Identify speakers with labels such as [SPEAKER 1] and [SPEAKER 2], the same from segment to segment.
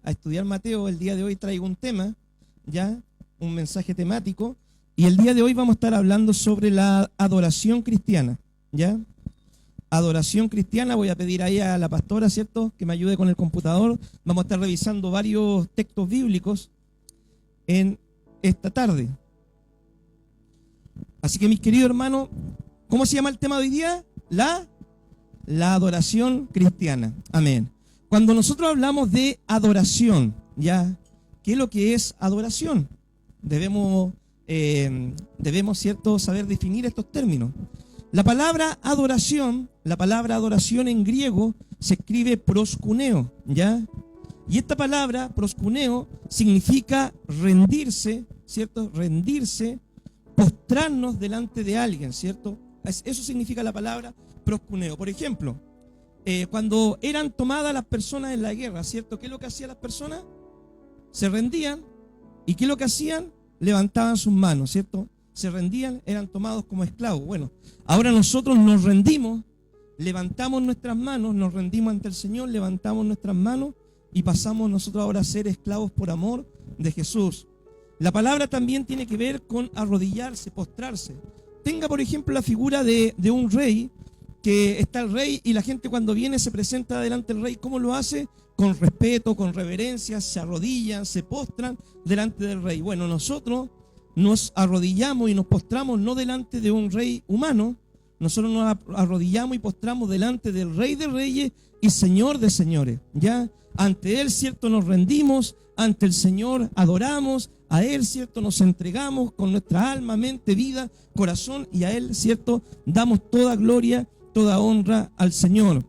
[SPEAKER 1] a estudiar Mateo. El día de hoy traigo un tema, ya, un mensaje temático, y el día de hoy vamos a estar hablando sobre la adoración cristiana, ¿ya? Adoración cristiana. Voy a pedir ahí a la pastora, ¿cierto?, que me ayude con el computador. Vamos a estar revisando varios textos bíblicos en esta tarde. Así que, mis queridos hermanos, ¿cómo se llama el tema de hoy día? La adoración cristiana. Amén. Cuando nosotros hablamos de adoración, ¿ya? ¿Qué es lo que es adoración? Debemos, ¿cierto?, saber definir estos términos. La palabra adoración en griego se escribe proskuneo, ¿ya? Y esta palabra, proskuneo, significa rendirse, ¿cierto? Rendirse, postrarnos delante de alguien, ¿cierto? Eso significa la palabra proskuneo. Por ejemplo, cuando eran tomadas las personas en la guerra, ¿cierto? ¿Qué es lo que hacían las personas? Se rendían. ¿Y qué es lo que hacían? Levantaban sus manos, ¿cierto? Se rendían, eran tomados como esclavos. Bueno, ahora nosotros nos rendimos, levantamos nuestras manos, nos rendimos ante el Señor, levantamos nuestras manos y pasamos nosotros ahora a ser esclavos por amor de Jesús. La palabra también tiene que ver con arrodillarse, postrarse. Tenga, por ejemplo, la figura de un rey, que está el rey y la gente cuando viene se presenta delante del rey. ¿Cómo lo hace? Con respeto, con reverencia, se arrodillan, se postran delante del rey. Bueno, nosotros nos arrodillamos y nos postramos no delante de un rey humano, nosotros nos arrodillamos y postramos delante del Rey de Reyes y Señor de Señores, ¿ya? Ante Él, ¿cierto?, nos rendimos, ante el Señor adoramos, a Él, ¿cierto?, nos entregamos con nuestra alma, mente, vida, corazón, y a Él, ¿cierto?, damos toda gloria, toda honra al Señor.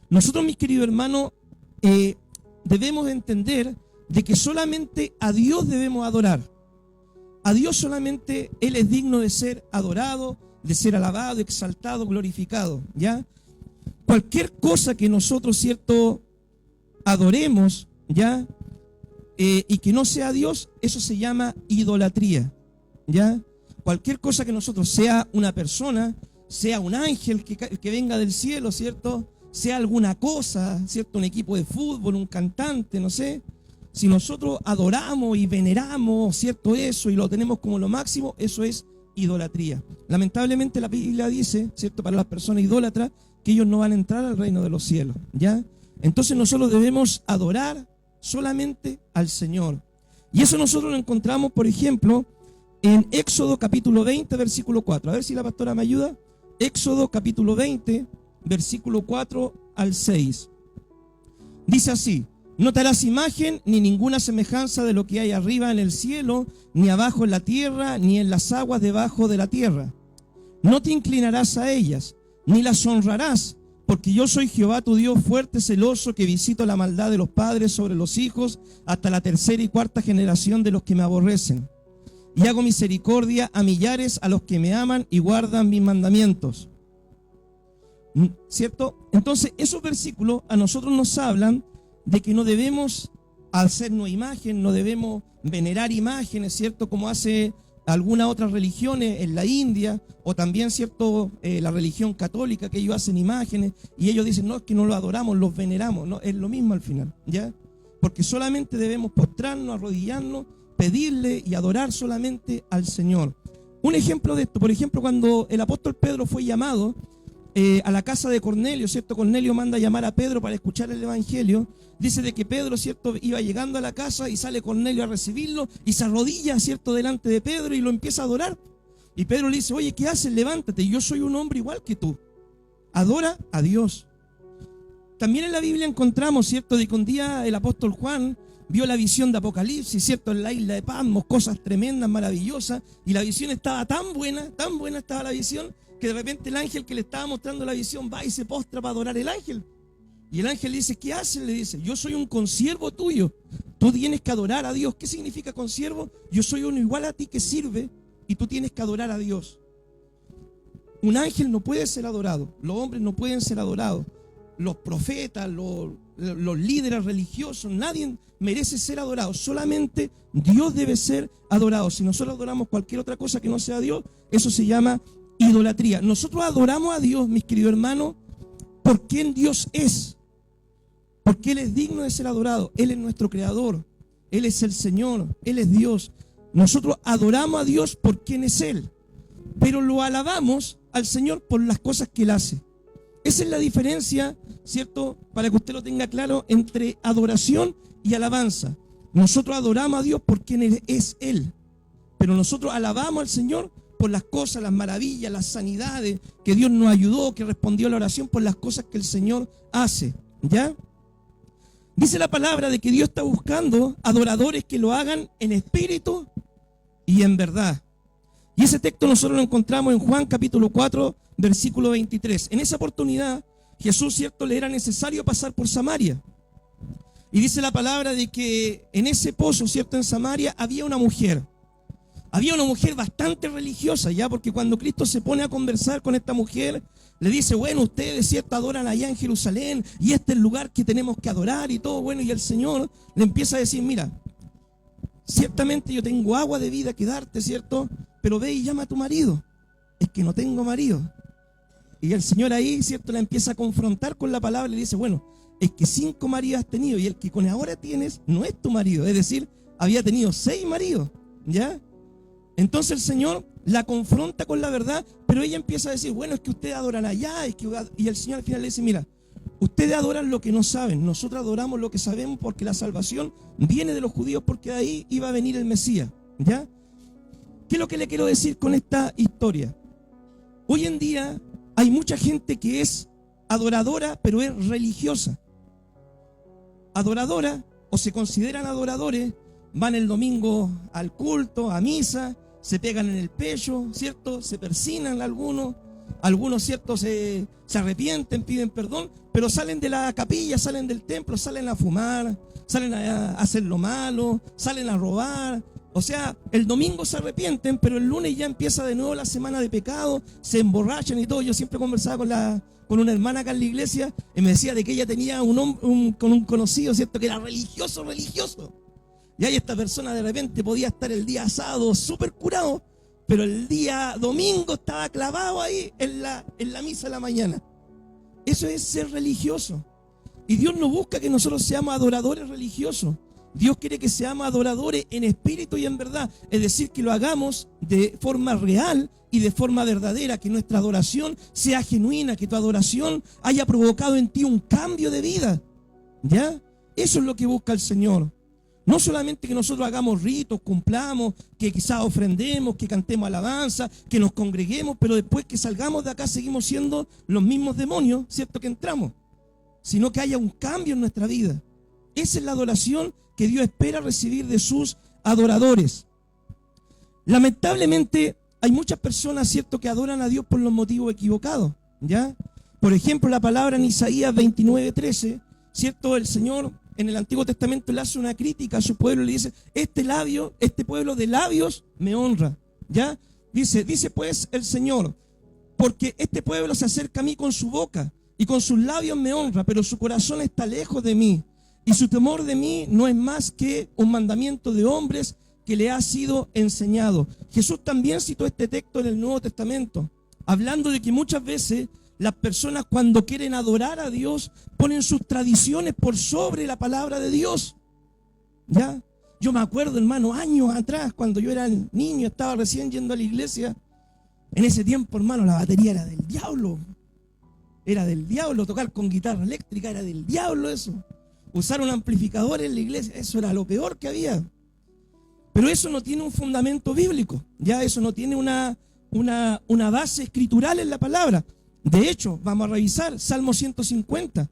[SPEAKER 1] Nosotros, mis queridos hermanos, debemos entender de que solamente a Dios debemos adorar. A Dios solamente Él es digno de ser adorado, de ser alabado, exaltado, glorificado, ¿ya? Cualquier cosa que nosotros, ¿cierto?, adoremos, ¿ya?, y que no sea Dios, eso se llama idolatría, ¿ya? Cualquier cosa que nosotros, sea una persona, sea un ángel que venga del cielo, ¿cierto?, sea alguna cosa, ¿cierto?, un equipo de fútbol, un cantante, no sé. Si nosotros adoramos y veneramos, ¿cierto?, eso y lo tenemos como lo máximo, eso es idolatría. Lamentablemente la Biblia dice, ¿cierto?, para las personas idólatras, que ellos no van a entrar al reino de los cielos, ¿ya? Entonces nosotros debemos adorar solamente al Señor. Y eso nosotros lo encontramos, por ejemplo, en Éxodo capítulo 20, versículo 4. A ver si la pastora me ayuda. Éxodo capítulo 20, versículo 4 al 6. Dice así: no te harás imagen ni ninguna semejanza de lo que hay arriba en el cielo, ni abajo en la tierra, ni en las aguas debajo de la tierra. No te inclinarás a ellas, ni las honrarás, porque yo soy Jehová tu Dios fuerte, celoso, que visito la maldad de los padres sobre los hijos, hasta la tercera y cuarta generación de los que me aborrecen. Y hago misericordia a millares, a los que me aman y guardan mis mandamientos. ¿Cierto? Entonces, esos versículos a nosotros nos hablan de que no debemos hacernos imagen, no debemos venerar imágenes, ¿cierto?, como hace algunas otras religiones en la India, o también, ¿cierto?, la religión católica, que ellos hacen imágenes y ellos dicen, no, es que no los adoramos, los veneramos. No, es lo mismo al final, ¿ya? Porque solamente debemos postrarnos, arrodillarnos, pedirle y adorar solamente al Señor. Un ejemplo de esto, por ejemplo, cuando el apóstol Pedro fue llamado a la casa de Cornelio, ¿cierto? Cornelio manda a llamar a Pedro para escuchar el evangelio. Dice de que Pedro, ¿cierto?, iba llegando a la casa y sale Cornelio a recibirlo y se arrodilla, ¿cierto?, delante de Pedro y lo empieza a adorar. Y Pedro le dice, oye, ¿qué haces? Levántate, yo soy un hombre igual que tú. Adora a Dios. También en la Biblia encontramos, ¿cierto?, de que un día el apóstol Juan vio la visión de Apocalipsis, ¿cierto?, en la isla de Patmos, cosas tremendas, maravillosas, y la visión estaba tan buena estaba la visión, que de repente el ángel que le estaba mostrando la visión va y se postra para adorar el ángel. Y el ángel le dice, ¿qué haces? Le dice, yo soy un consiervo tuyo, tú tienes que adorar a Dios. ¿Qué significa consiervo? Yo soy uno igual a ti que sirve y tú tienes que adorar a Dios. Un ángel no puede ser adorado, los hombres no pueden ser adorados, los profetas, los líderes religiosos, nadie merece ser adorado, solamente Dios debe ser adorado. Si nosotros adoramos cualquier otra cosa que no sea Dios, eso se llama idolatría. Nosotros adoramos a Dios, mis queridos hermanos, por quien Dios es. porque Él es digno de ser adorado. Él es nuestro creador, Él es el Señor, Él es Dios. Nosotros adoramos a Dios por quien es Él, pero lo alabamos al Señor por las cosas que Él hace. Esa es la diferencia, ¿cierto? Para que usted lo tenga claro, entre adoración y alabanza. Nosotros adoramos a Dios por quien Él es Él, pero nosotros alabamos al Señor por las cosas, las maravillas, las sanidades que Dios nos ayudó, que respondió a la oración, por las cosas que el Señor hace, ¿ya? Dice la palabra de que Dios está buscando adoradores que lo hagan en espíritu y en verdad. Y ese texto nosotros lo encontramos en Juan capítulo 4, versículo 23. En esa oportunidad, Jesús, ¿cierto?, le era necesario pasar por Samaria. Y dice la palabra de que en ese pozo, ¿cierto?, en Samaria había una mujer. Había una mujer bastante religiosa, ya, porque cuando Cristo se pone a conversar con esta mujer, le dice, bueno, ustedes, ¿cierto?, adoran allá en Jerusalén, y este es el lugar que tenemos que adorar y todo, bueno, y el Señor le empieza a decir, mira, ciertamente yo tengo agua de vida que darte, ¿cierto?, pero ve y llama a tu marido. Es que no tengo marido. Y el Señor ahí, ¿cierto?, la empieza a confrontar con la palabra y le dice, bueno, es que 5 maridos has tenido y el que con ahora tienes no es tu marido. Es decir, había tenido 6 maridos, ¿ya? Entonces el Señor la confronta con la verdad, pero ella empieza a decir, bueno, es que ustedes adoran allá, y el Señor al final le dice, mira, ustedes adoran lo que no saben, nosotros adoramos lo que sabemos, porque la salvación viene de los judíos, porque de ahí iba a venir el Mesías, ¿ya? ¿Qué es lo que le quiero decir con esta historia? Hoy en día hay mucha gente que es adoradora, pero es religiosa. Adoradora, o se consideran adoradores, van el domingo al culto, a misa, se pegan en el pecho, ¿cierto? Se persignan algunos, ¿cierto?, se arrepienten, piden perdón, pero salen de la capilla, salen del templo, salen a fumar, salen a hacer lo malo, salen a robar. O sea, el domingo se arrepienten, pero el lunes ya empieza de nuevo la semana de pecado, se emborrachan y todo. Yo siempre conversaba con una hermana acá en la iglesia y me decía de que ella tenía un conocido, ¿cierto?, que era religioso. Y ahí esta persona de repente podía estar el día sábado súper curado, pero el día domingo estaba clavado ahí en la misa de la mañana. Eso es ser religioso. Y Dios no busca que nosotros seamos adoradores religiosos. Dios quiere que seamos adoradores en espíritu y en verdad. Es decir, que lo hagamos de forma real y de forma verdadera. Que nuestra adoración sea genuina. Que tu adoración haya provocado en ti un cambio de vida, ¿ya? Eso es lo que busca el Señor. No solamente que nosotros hagamos ritos, cumplamos, que quizás ofrendemos, que cantemos alabanza, que nos congreguemos, pero después que salgamos de acá seguimos siendo los mismos demonios, ¿cierto?, que entramos. Sino que haya un cambio en nuestra vida. Esa es la adoración que Dios espera recibir de sus adoradores. Lamentablemente hay muchas personas, ¿cierto?, que adoran a Dios por los motivos equivocados, ¿ya? Por ejemplo, la palabra en Isaías 29:13, ¿cierto? El Señor en el Antiguo Testamento le hace una crítica a su pueblo y le dice, este pueblo de labios me honra, ¿ya? Dice pues el Señor, porque este pueblo se acerca a mí con su boca y con sus labios me honra, pero su corazón está lejos de mí. Y su temor de mí no es más que un mandamiento de hombres que le ha sido enseñado. Jesús también citó este texto en el Nuevo Testamento, hablando de que muchas veces las personas cuando quieren adorar a Dios ponen sus tradiciones por sobre la palabra de Dios, ¿ya? Yo me acuerdo, hermano, años atrás, cuando yo era niño, estaba recién yendo a la iglesia. En ese tiempo, hermano, la batería era del diablo. Era del diablo, tocar con guitarra eléctrica era del diablo eso. Usar un amplificador en la iglesia, eso era lo peor que había. Pero eso no tiene un fundamento bíblico, ya eso no tiene una base escritural en la palabra. De hecho, vamos a revisar Salmo 150.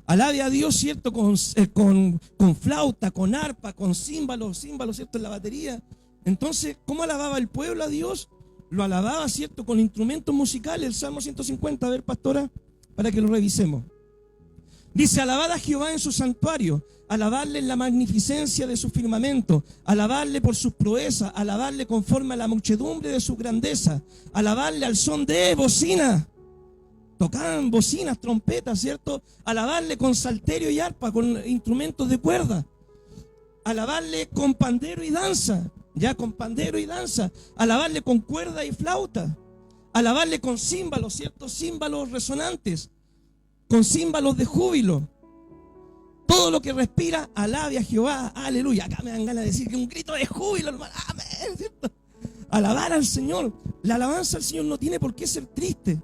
[SPEAKER 1] Alabe a Dios, ¿cierto? Con flauta, con arpa, con címbalos, ¿cierto? En la batería. Entonces, ¿cómo alababa el pueblo a Dios? Lo alababa, ¿cierto? Con instrumentos musicales, el Salmo 150. A ver, pastora, para que lo revisemos. Dice, alabad a Jehová en su santuario, alabadle en la magnificencia de su firmamento, alabadle por sus proezas, alabadle conforme a la muchedumbre de su grandeza, alabadle al son de bocina. Tocaban bocinas, trompetas, ¿cierto? Alabarle con salterio y arpa, con instrumentos de cuerda. Alabarle con pandero y danza, ya con pandero y danza. Alabarle con cuerda y flauta. Alabarle con címbalos, ¿cierto? Címbalos resonantes, con címbalos de júbilo. Todo lo que respira, alabe a Jehová, aleluya. Acá me dan ganas de decir que un grito de júbilo, hermano, amén, ¿cierto? Alabar al Señor. La alabanza al Señor no tiene por qué ser triste,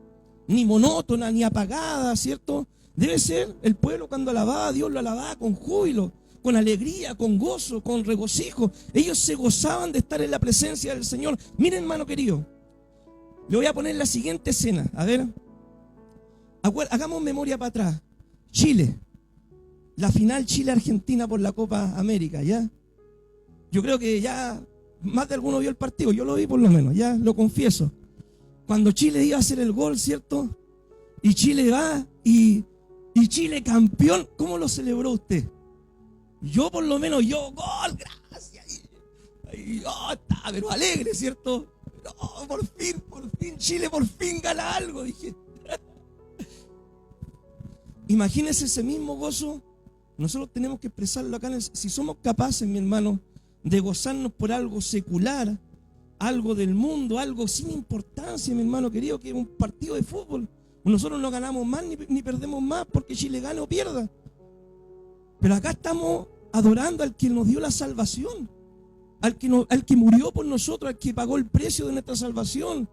[SPEAKER 1] ni monótona, ni apagada, ¿cierto? Debe ser el pueblo cuando alababa a Dios, lo alababa con júbilo, con alegría, con gozo, con regocijo. Ellos se gozaban de estar en la presencia del Señor. Miren, hermano querido, le voy a poner la siguiente escena. A ver, hagamos memoria para atrás. Chile, la final Chile-Argentina por la Copa América, ¿ya? Yo creo que ya más de alguno vio el partido, yo lo vi por lo menos, ya lo confieso. Cuando Chile iba a hacer el gol, ¿cierto? Y Chile va y Chile campeón, ¿cómo lo celebró usted? Yo por lo menos, gol, gracias. Y estaba pero alegre, ¿cierto? No, por fin, Chile por fin gana algo, dije. Imagínense ese mismo gozo. Nosotros tenemos que expresarlo acá. Si somos capaces, mi hermano, de gozarnos por algo secular, algo del mundo, algo sin importancia, mi hermano querido, que es un partido de fútbol. Nosotros no ganamos más ni perdemos más porque Chile gane o pierda. Pero acá estamos adorando al que nos dio la salvación, al que murió por nosotros, al que pagó el precio de nuestra salvación,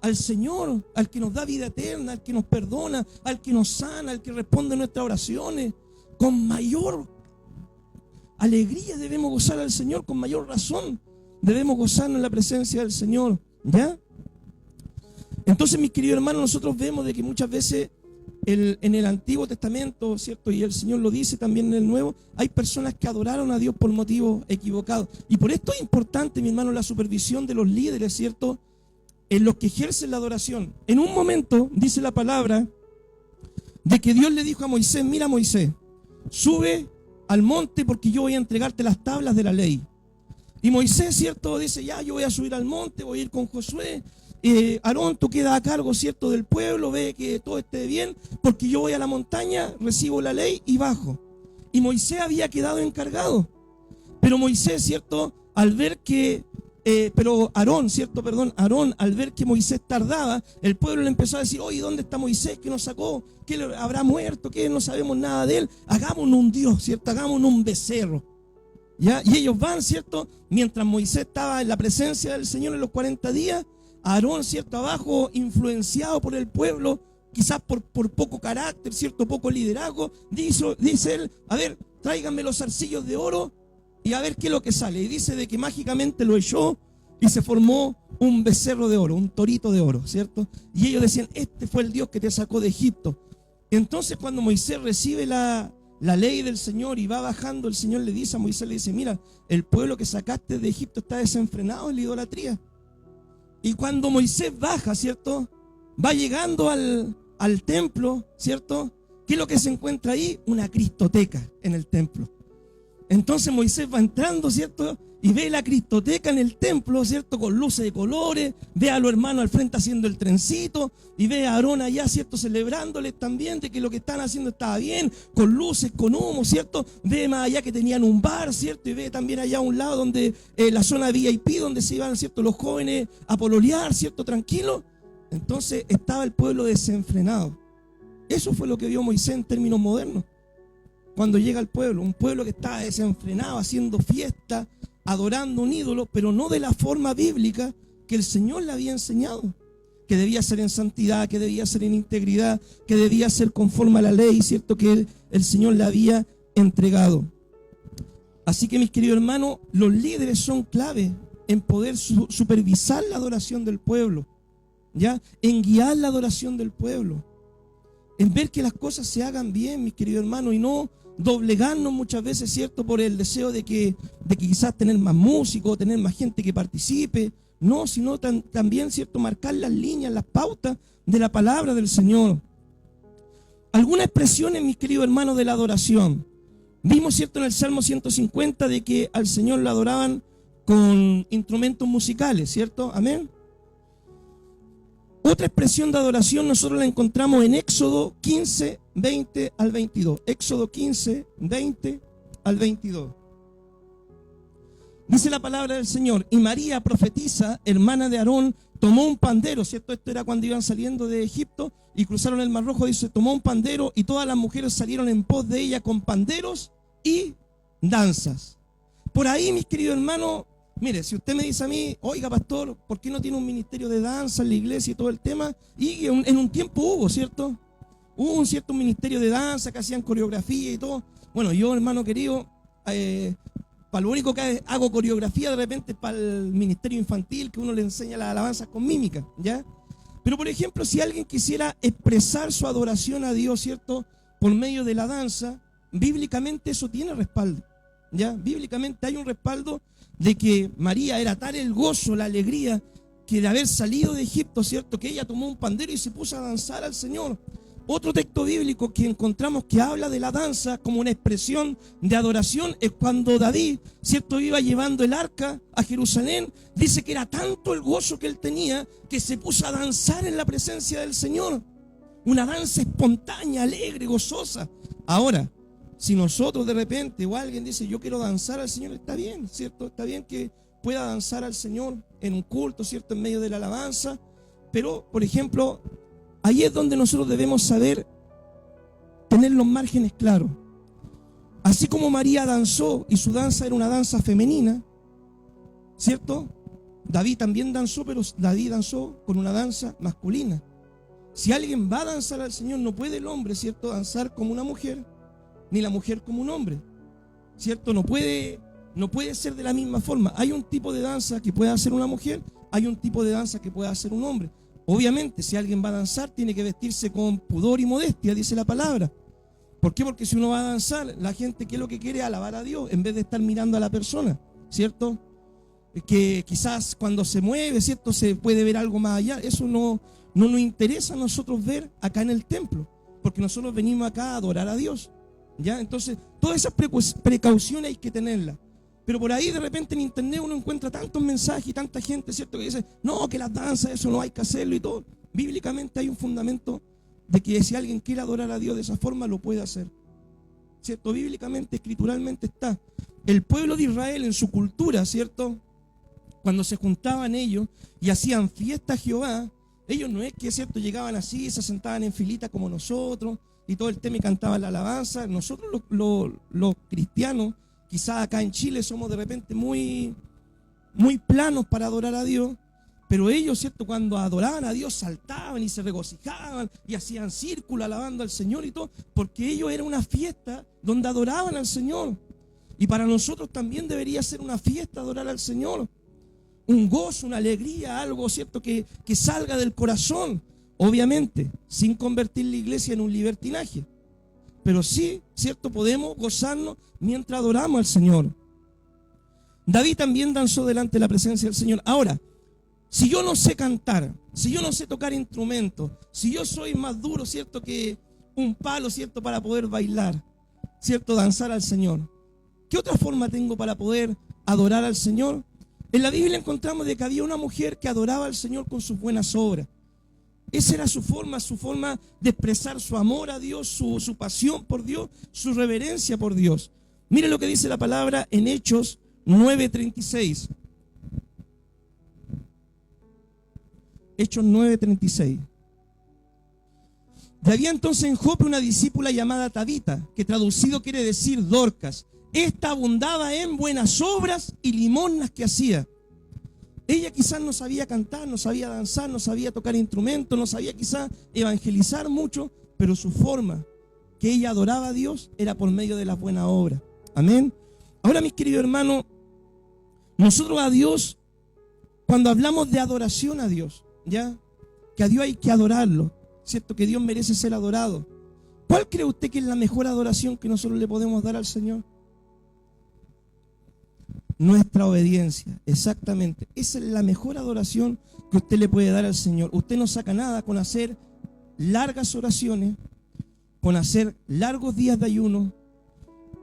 [SPEAKER 1] al Señor, al que nos da vida eterna, al que nos perdona, al que nos sana, al que responde a nuestras oraciones. Con mayor alegría debemos gozar al Señor, con mayor razón debemos gozarnos en la presencia del Señor, ¿ya? Entonces, mis queridos hermanos, nosotros vemos de que muchas veces en el Antiguo Testamento, ¿cierto? Y el Señor lo dice también en el Nuevo, hay personas que adoraron a Dios por motivos equivocados. Y por esto es importante, mi hermano, la supervisión de los líderes, ¿cierto? En los que ejercen la adoración. En un momento, dice la palabra, de que Dios le dijo a Moisés: mira, Moisés, sube al monte porque yo voy a entregarte las tablas de la ley. Y Moisés, ¿cierto? Dice: ya, yo voy a subir al monte, voy a ir con Josué. Aarón, tú quedas a cargo, ¿cierto?, del pueblo, ve que todo esté bien, porque yo voy a la montaña, recibo la ley y bajo. Y Moisés había quedado encargado. Pero Moisés, ¿cierto?, al ver que, Aarón, al ver que Moisés tardaba, el pueblo le empezó a decir: oye, ¿dónde está Moisés que nos sacó? ¿Qué habrá muerto? ¿Qué? No sabemos nada de él. Hagámonos un Dios, ¿cierto? Hagámonos un becerro. ¿Ya? Y ellos van, ¿cierto? Mientras Moisés estaba en la presencia del Señor en los 40 días, Aarón, ¿cierto?, abajo, influenciado por el pueblo, quizás por poco carácter, ¿cierto?, poco liderazgo, dice él: a ver, tráiganme los zarcillos de oro y a ver qué es lo que sale. Y dice de que mágicamente lo echó y se formó un becerro de oro, un torito de oro, ¿cierto? Y ellos decían: este fue el Dios que te sacó de Egipto. Entonces, cuando Moisés recibe la ley del Señor y va bajando, el Señor le dice a Moisés, le dice: mira, el pueblo que sacaste de Egipto está desenfrenado en la idolatría. Y cuando Moisés baja, ¿cierto?, va llegando al templo, ¿cierto? ¿Qué es lo que se encuentra ahí? Una cristoteca en el templo. Entonces Moisés va entrando, ¿cierto?, y ve la cristoteca en el templo, ¿cierto?, con luces de colores, ve a los hermanos al frente haciendo el trencito, y ve a Aarón allá, ¿cierto?, celebrándoles también de que lo que están haciendo estaba bien, con luces, con humo, ¿cierto? Ve más allá que tenían un bar, ¿cierto? Y ve también allá a un lado donde la zona VIP, donde se iban, ¿cierto?, los jóvenes a pololear, ¿cierto?, tranquilo. Entonces estaba el pueblo desenfrenado. Eso fue lo que vio Moisés en términos modernos. Cuando llega al pueblo, un pueblo que estaba desenfrenado, haciendo fiesta, adorando un ídolo, pero no de la forma bíblica que el Señor le había enseñado, que debía ser en santidad, que debía ser en integridad, que debía ser conforme a la ley, ¿cierto?, que el Señor le había entregado. Así que, mis queridos hermanos, los líderes son clave en poder supervisar la adoración del pueblo, ¿ya?, en guiar la adoración del pueblo, en ver que las cosas se hagan bien, mis queridos hermanos, y no doblegarnos muchas veces, ¿cierto?, por el deseo de que quizás tener más músicos, tener más gente que participe. No, sino también, ¿cierto?, marcar las líneas, las pautas de la palabra del Señor. Algunas expresiones, mis queridos hermanos, de la adoración. Vimos, ¿cierto?, en el Salmo 150 de que al Señor lo adoraban con instrumentos musicales, ¿cierto? Amén. Otra expresión de adoración nosotros la encontramos en Éxodo 15, 20 al 22. Éxodo 15, 20 al 22. Dice la palabra del Señor: y María, profetisa, hermana de Aarón, tomó un pandero, ¿cierto? Esto era cuando iban saliendo de Egipto y cruzaron el Mar Rojo. Dice: tomó un pandero y todas las mujeres salieron en pos de ella con panderos y danzas. Por ahí, mis queridos hermanos, mire, si usted me dice a mí, oiga, pastor, ¿por qué no tiene un ministerio de danza en la iglesia y todo el tema? Y en un tiempo hubo, ¿cierto? Hubo un cierto ministerio de danza que hacían coreografía y todo. Bueno, yo, hermano querido, para lo único que hago coreografía de repente es para el ministerio infantil, que uno le enseña las alabanzas con mímica, ¿ya? Pero, por ejemplo, si alguien quisiera expresar su adoración a Dios, ¿cierto?, por medio de la danza, bíblicamente eso tiene respaldo, ¿ya? Bíblicamente hay un respaldo de que María era tal el gozo, la alegría, que de haber salido de Egipto, ¿cierto?, que ella tomó un pandero y se puso a danzar al Señor. Otro texto bíblico que encontramos que habla de la danza como una expresión de adoración es cuando David, ¿cierto?, iba llevando el arca a Jerusalén. Dice que era tanto el gozo que él tenía que se puso a danzar en la presencia del Señor. Una danza espontánea, alegre, gozosa. Ahora, si nosotros de repente o alguien dice yo quiero danzar al Señor, está bien, ¿cierto? Está bien que pueda danzar al Señor en un culto, ¿cierto?, en medio de la alabanza. Pero, por ejemplo, ahí es donde nosotros debemos saber tener los márgenes claros. Así como María danzó y su danza era una danza femenina, ¿cierto? David también danzó, pero David danzó con una danza masculina. Si alguien va a danzar al Señor, no puede el hombre, ¿cierto?, danzar como una mujer, ni la mujer como un hombre, ¿cierto? No puede ser de la misma forma. Hay un tipo de danza que puede hacer una mujer, hay un tipo de danza que puede hacer un hombre. Obviamente, si alguien va a danzar, tiene que vestirse con pudor y modestia, dice la palabra. ¿Por qué? Porque si uno va a danzar, la gente, ¿qué es lo que quiere? Alabar a Dios, en vez de estar mirando a la persona, ¿cierto? Que quizás cuando se mueve, ¿cierto?, se puede ver algo más allá. Eso no nos interesa a nosotros ver acá en el templo, porque nosotros venimos acá a adorar a Dios, ¿ya? Entonces, todas esas precauciones hay que tenerlas. Pero por ahí de repente en internet uno encuentra tantos mensajes y tanta gente, ¿cierto?, que dice, no, que las danzas, eso no hay que hacerlo y todo. Bíblicamente hay un fundamento de que si alguien quiere adorar a Dios de esa forma, lo puede hacer, ¿cierto? Bíblicamente, escrituralmente está. El pueblo de Israel en su cultura, ¿cierto?, cuando se juntaban ellos y hacían fiesta a Jehová, ellos no es que, ¿cierto?, llegaban así, se sentaban en filita como nosotros y todo el tema y cantaban la alabanza. Nosotros los cristianos, quizás acá en Chile somos de repente muy planos para adorar a Dios, pero ellos, ¿cierto?, cuando adoraban a Dios saltaban y se regocijaban y hacían círculo alabando al Señor y todo, porque ellos era una fiesta donde adoraban al Señor. Y para nosotros también debería ser una fiesta adorar al Señor. Un gozo, una alegría, algo, ¿cierto?, que salga del corazón. Obviamente, sin convertir la iglesia en un libertinaje. Pero sí, ¿cierto?, podemos gozarnos mientras adoramos al Señor. David también danzó delante de la presencia del Señor. Ahora, si yo no sé cantar, si yo no sé tocar instrumentos, si yo soy más duro, ¿cierto?, que un palo, ¿cierto?, para poder bailar, ¿cierto?, danzar al Señor, ¿qué otra forma tengo para poder adorar al Señor? En la Biblia encontramos de que había una mujer que adoraba al Señor con sus buenas obras. Esa era su forma de expresar su amor a Dios, su pasión por Dios, su reverencia por Dios. Mire lo que dice la palabra en Hechos 9:36. Hechos 9:36. Había entonces en Jope una discípula llamada Tabita, que traducido quiere decir Dorcas. Esta abundaba en buenas obras y limosnas que hacía. Ella quizás no sabía cantar, no sabía danzar, no sabía tocar instrumentos, no sabía quizás evangelizar mucho, pero su forma que ella adoraba a Dios era por medio de las buenas obras. Amén. Ahora, mis queridos hermanos, nosotros a Dios, cuando hablamos de adoración a Dios, ¿ya?, que a Dios hay que adorarlo, ¿cierto?, que Dios merece ser adorado. ¿Cuál cree usted que es la mejor adoración que nosotros le podemos dar al Señor? Nuestra obediencia, exactamente. Esa es la mejor adoración que usted le puede dar al Señor. Usted no saca nada con hacer largas oraciones, con hacer largos días de ayuno,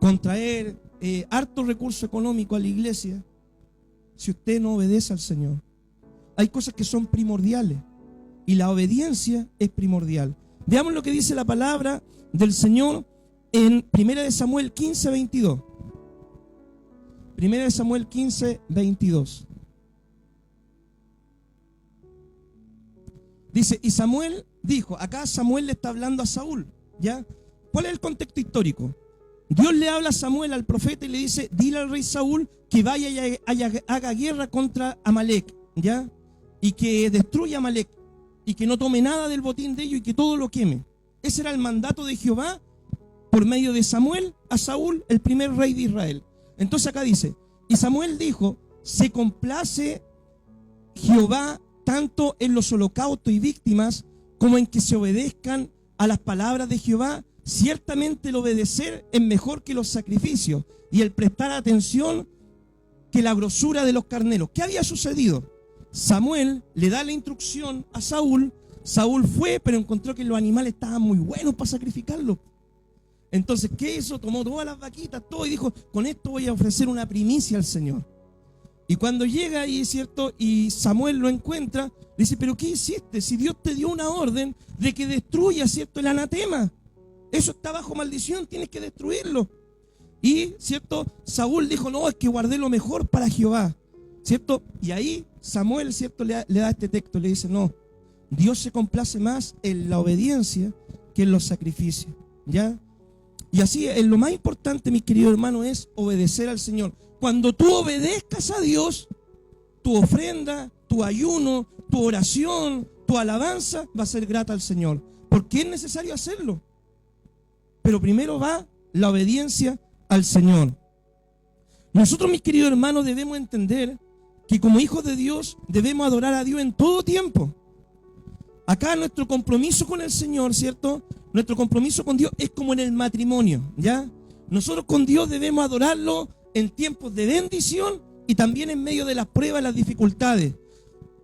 [SPEAKER 1] con traer harto recurso económico a la iglesia, si usted no obedece al Señor. Hay cosas que son primordiales y la obediencia es primordial. Veamos lo que dice la palabra del Señor en 1 Samuel 15:22. 1 Samuel 15:22. Dice, y Samuel dijo, acá Samuel le está hablando a Saúl, ¿ya? ¿Cuál es el contexto histórico? Dios le habla a Samuel, al profeta, y le dice: dile al rey Saúl que vaya y haga guerra contra Amalek, ¿ya? Y que destruya a Amalek, y que no tome nada del botín de ellos y que todo lo queme. Ese era el mandato de Jehová por medio de Samuel a Saúl, el primer rey de Israel. Entonces acá dice: y Samuel dijo: se complace Jehová tanto en los holocaustos y víctimas como en que se obedezcan a las palabras de Jehová. Ciertamente el obedecer es mejor que los sacrificios, y el prestar atención que la grosura de los carneros. ¿Qué había sucedido? Samuel le da la instrucción a Saúl. Saúl fue, pero encontró que los animales estaban muy buenos para sacrificarlos. Entonces, ¿qué hizo? Tomó todas las vaquitas, todo, y dijo: con esto voy a ofrecer una primicia al Señor. Y cuando llega ahí, ¿cierto? Y Samuel lo encuentra, le dice: ¿pero qué hiciste? Si Dios te dio una orden de que destruya, ¿cierto?, el anatema. Eso está bajo maldición, tienes que destruirlo. Y, ¿cierto?, Saúl dijo: no, es que guardé lo mejor para Jehová, ¿cierto? Y ahí Samuel, ¿cierto?, le da este texto, le dice: no, Dios se complace más en la obediencia que en los sacrificios, ¿ya? Y así, en lo más importante, mis queridos hermanos, es obedecer al Señor. Cuando tú obedezcas a Dios, tu ofrenda, tu ayuno, tu oración, tu alabanza va a ser grata al Señor, porque es necesario hacerlo. Pero primero va la obediencia al Señor. Nosotros, mis queridos hermanos, debemos entender que como hijos de Dios debemos adorar a Dios en todo tiempo. Acá nuestro compromiso con el Señor, ¿cierto? Nuestro compromiso con Dios es como en el matrimonio, ¿ya? Nosotros con Dios debemos adorarlo en tiempos de bendición y también en medio de las pruebas, las dificultades.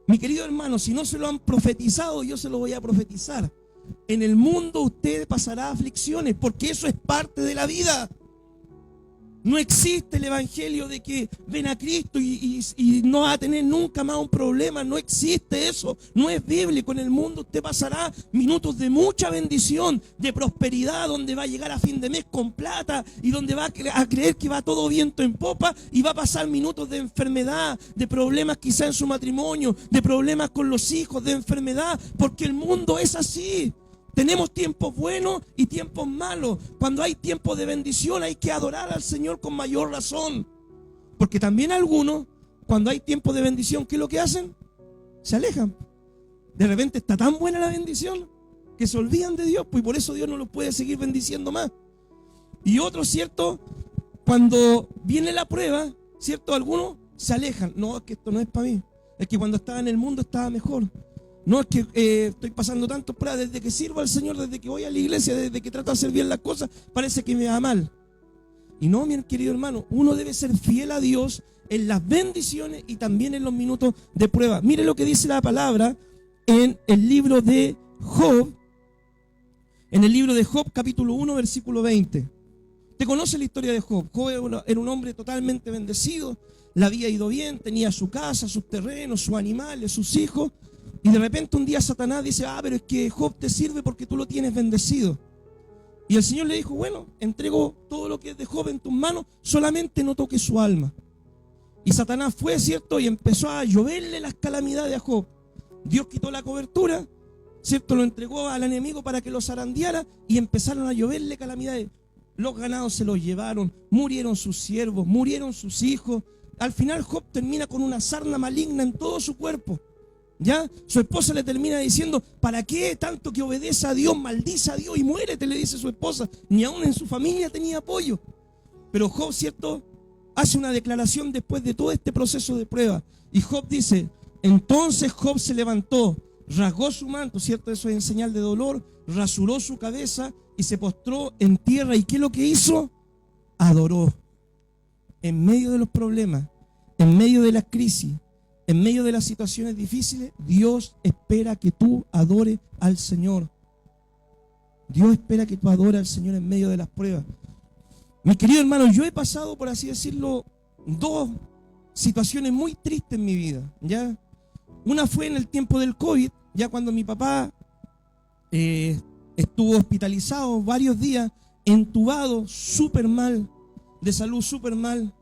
[SPEAKER 1] Mi querido hermano, si no se lo han profetizado, yo se lo voy a profetizar. En el mundo usted pasará aflicciones, porque eso es parte de la vida. No existe el evangelio de que ven a Cristo y no va a tener nunca más un problema. No existe eso, no es bíblico. En el mundo usted pasará minutos de mucha bendición, de prosperidad, donde va a llegar a fin de mes con plata y donde va a creer que va todo viento en popa, y va a pasar minutos de enfermedad, de problemas quizá en su matrimonio, de problemas con los hijos, de enfermedad, porque el mundo es así. Tenemos tiempos buenos y tiempos malos. Cuando hay tiempos de bendición hay que adorar al Señor con mayor razón. Porque también algunos, cuando hay tiempos de bendición, ¿qué es lo que hacen? Se alejan. De repente está tan buena la bendición que se olvidan de Dios, pues, y por eso Dios no los puede seguir bendiciendo más. Y otros, ¿cierto?, cuando viene la prueba, ¿cierto?, algunos se alejan. No, es que esto no es para mí. Es que cuando estaba en el mundo estaba mejor. No, es que estoy pasando tanto pruebas, desde que sirvo al Señor, desde que voy a la iglesia, desde que trato de hacer bien las cosas, parece que me va mal. Y no, mi querido hermano, uno debe ser fiel a Dios en las bendiciones y también en los minutos de prueba. Mire lo que dice la palabra en el libro de Job, capítulo 1, versículo 20. ¿Te conoce la historia de Job? Job era un hombre totalmente bendecido, le había ido bien, tenía su casa, sus terrenos, sus animales, sus hijos. Y de repente un día Satanás dice: pero es que Job te sirve porque tú lo tienes bendecido. Y el Señor le dijo: bueno, entrego todo lo que es de Job en tus manos, solamente no toques su alma. Y Satanás fue, ¿cierto?, y empezó a lloverle las calamidades a Job. Dios quitó la cobertura, ¿cierto?, lo entregó al enemigo para que lo zarandeara y empezaron a lloverle calamidades. Los ganados se los llevaron, murieron sus siervos, murieron sus hijos. Al final Job termina con una sarna maligna en todo su cuerpo. ¿Ya? Su esposa le termina diciendo: ¿para qué tanto que obedece a Dios? Maldice a Dios y muérete, le dice su esposa. Ni aún en su familia tenía apoyo. Pero Job, ¿cierto?, hace una declaración después de todo este proceso de prueba. Y Job dice: entonces Job se levantó, rasgó su manto, ¿cierto?, eso es en señal de dolor, rasuró su cabeza y se postró en tierra. ¿Y qué es lo que hizo? Adoró. En medio de los problemas, en medio de las crisis, en medio de las situaciones difíciles, Dios espera que tú adores al Señor. Dios espera que tú adores al Señor en medio de las pruebas. Mis queridos hermanos, yo he pasado, por así decirlo, dos situaciones muy tristes en mi vida, ¿ya? Una fue en el tiempo del COVID, ya cuando mi papá estuvo hospitalizado varios días, entubado, súper mal, de salud súper mal.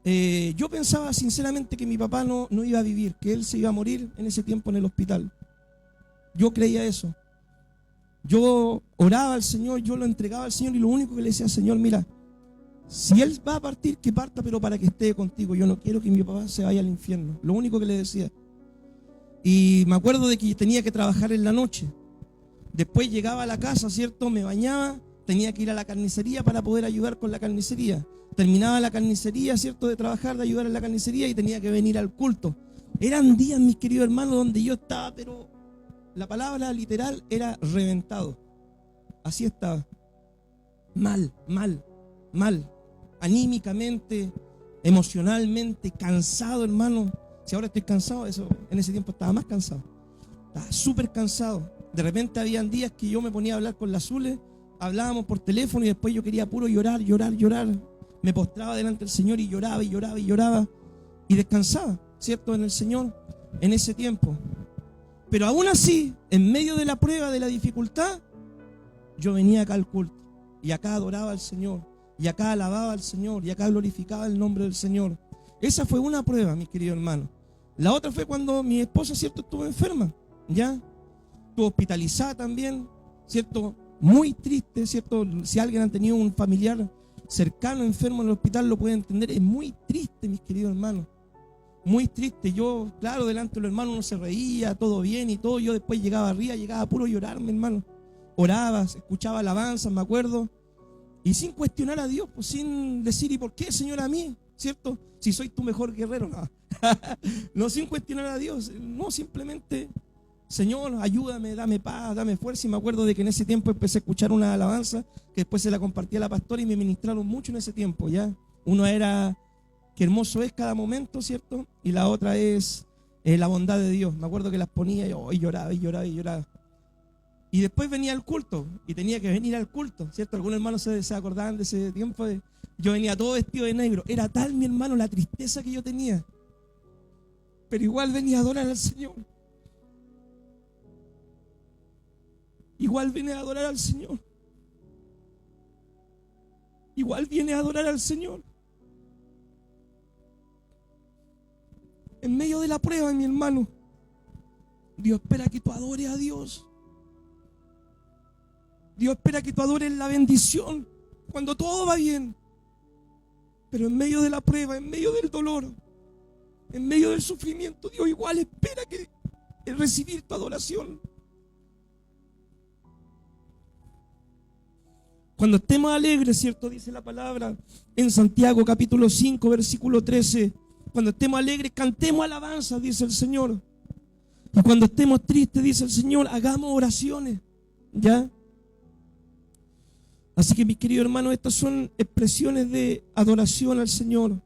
[SPEAKER 1] Yo pensaba sinceramente que mi papá no iba a vivir, que él se iba a morir en ese tiempo en el hospital. Yo creía eso. Yo oraba al Señor, yo lo entregaba al Señor y lo único que le decía: Señor, mira, si él va a partir, que parta, pero para que esté contigo. Yo no quiero que mi papá se vaya al infierno. Lo único que le decía. Y me acuerdo de que tenía que trabajar en la noche. Después llegaba a la casa, ¿cierto? Me bañaba, tenía que ir a la carnicería para poder ayudar con la carnicería. Terminaba la carnicería, ¿cierto? De trabajar, de ayudar en la carnicería y tenía que venir al culto. Eran días, mis queridos hermanos, donde yo estaba, pero la palabra literal era reventado. Así estaba. Mal. Anímicamente, emocionalmente, cansado, hermano. Si ahora estoy cansado, eso en ese tiempo estaba más cansado. Estaba súper cansado. De repente habían días que yo me ponía a hablar con la Zule, hablábamos por teléfono y después yo quería puro llorar. Me postraba delante del Señor y lloraba y descansaba, ¿cierto? En el Señor en ese tiempo. Pero aún así, en medio de la prueba, de la dificultad, yo venía acá al culto y acá adoraba al Señor y acá alababa al Señor y acá glorificaba el nombre del Señor. Esa fue una prueba, mis queridos hermanos. La otra fue cuando mi esposa, ¿cierto?, estuvo enferma, ¿ya? Estuvo hospitalizada también, ¿cierto? Muy triste, ¿cierto? Si alguien ha tenido un familiar cercano enfermo en el hospital lo puede entender. Es muy triste, mis queridos hermanos. Muy triste. Yo, claro, delante de los hermanos uno se reía, todo bien y todo. Yo después llegaba arriba, llegaba puro a llorar, mi hermano. Oraba, escuchaba alabanzas, me acuerdo. Y sin cuestionar a Dios, pues sin decir, ¿y por qué, Señor, a mí? ¿Cierto? Si soy tu mejor guerrero, no. No sin cuestionar a Dios, no, simplemente, Señor, ayúdame, dame paz, dame fuerza. Y me acuerdo de que en ese tiempo empecé a escuchar una alabanza que después se la compartí a la pastora y me ministraron mucho en ese tiempo, ¿ya? Uno era, qué hermoso es cada momento, ¿cierto? Y la otra es la bondad de Dios. Me acuerdo que las ponía y lloraba. Y después venía el culto y tenía que venir al culto, ¿cierto? Algunos hermanos se acordaban de ese tiempo. Yo venía todo vestido de negro. Era tal, mi hermano, la tristeza que yo tenía. Pero igual venía a adorar al Señor. Igual viene a adorar al Señor. Igual viene a adorar al Señor. En medio de la prueba, mi hermano, Dios espera que tú adores a Dios. Dios espera que tú adores la bendición cuando todo va bien. Pero en medio de la prueba, en medio del dolor, en medio del sufrimiento, Dios igual espera que recibir tu adoración. Cuando estemos alegres, ¿cierto? Dice la palabra en Santiago capítulo 5, versículo 13. Cuando estemos alegres, cantemos alabanzas, dice el Señor. Y cuando estemos tristes, dice el Señor, hagamos oraciones. ¿Ya? Así que, mis queridos hermanos, estas son expresiones de adoración al Señor.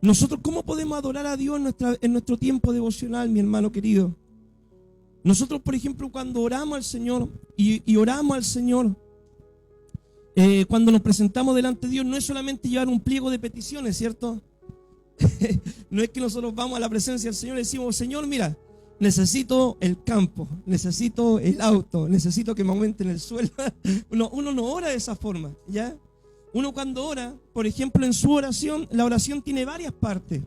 [SPEAKER 1] Nosotros, ¿cómo podemos adorar a Dios en nuestro tiempo devocional, mi hermano querido? Nosotros, por ejemplo, cuando oramos al Señor y oramos al Señor, cuando nos presentamos delante de Dios, no es solamente llevar un pliego de peticiones, ¿cierto? No es que nosotros vamos a la presencia del Señor y decimos, Señor, mira, necesito el campo, necesito el auto, necesito que me aumenten el sueldo. Uno no ora de esa forma, ¿ya? Uno cuando ora, por ejemplo, en su oración, la oración tiene varias partes.